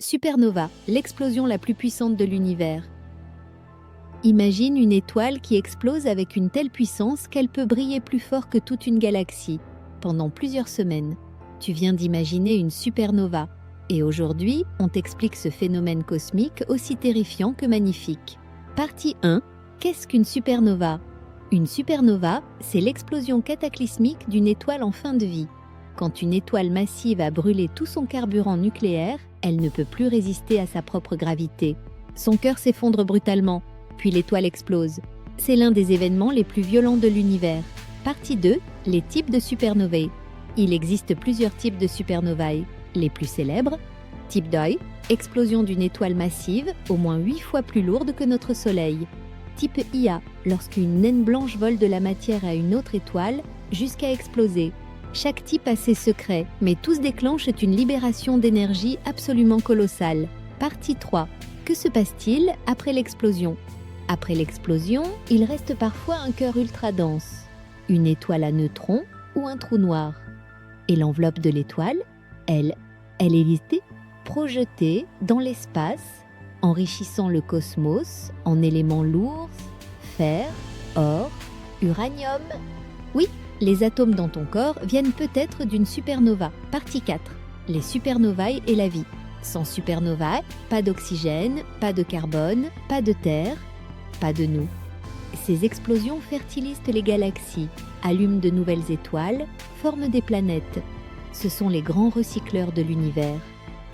Supernova, l'explosion la plus puissante de l'univers. Imagine une étoile qui explose avec une telle puissance qu'elle peut briller plus fort que toute une galaxie, pendant plusieurs semaines. Tu viens d'imaginer une supernova, et aujourd'hui, on t'explique ce phénomène cosmique aussi terrifiant que magnifique. Partie 1. Qu'est-ce qu'une supernova? Une supernova, c'est l'explosion cataclysmique d'une étoile en fin de vie. Quand une étoile massive a brûlé tout son carburant nucléaire, elle ne peut plus résister à sa propre gravité. Son cœur s'effondre brutalement, puis l'étoile explose. C'est l'un des événements les plus violents de l'univers. Partie 2. Les types de supernovae. Il existe plusieurs types de supernovae. Les plus célèbres: type Doi, explosion d'une étoile massive, au moins 8 fois plus lourde que notre Soleil. Type Ia, lorsqu'une naine blanche vole de la matière à une autre étoile, jusqu'à exploser. Chaque type a ses secrets, mais tous déclenchent une libération d'énergie absolument colossale. Partie 3. Que se passe-t-il après l'explosion? Après l'explosion, il reste parfois un cœur ultra dense, une étoile à neutrons ou un trou noir. Et l'enveloppe de l'étoile, elle est listée, projetée dans l'espace, enrichissant le cosmos en éléments lourds, fer, or, uranium. Oui, les atomes dans ton corps viennent peut-être d'une supernova. Partie 4. Les supernovae et la vie. Sans supernovae, pas d'oxygène, pas de carbone, pas de terre, pas de nous. Ces explosions fertilisent les galaxies, allument de nouvelles étoiles, forment des planètes. Ce sont les grands recycleurs de l'univers.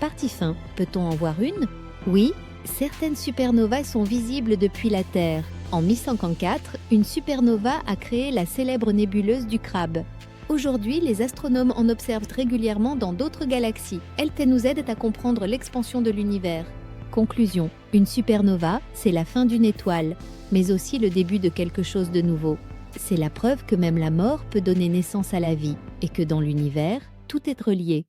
Partie fin. Peut-on en voir une? Oui, certaines supernovas sont visibles depuis la Terre. En 1054, une supernova a créé la célèbre nébuleuse du Crabe. Aujourd'hui, les astronomes en observent régulièrement dans d'autres galaxies. Elles nous aident à comprendre l'expansion de l'univers. Conclusion. Une supernova, c'est la fin d'une étoile, mais aussi le début de quelque chose de nouveau. C'est la preuve que même la mort peut donner naissance à la vie, et que dans l'univers, tout est relié.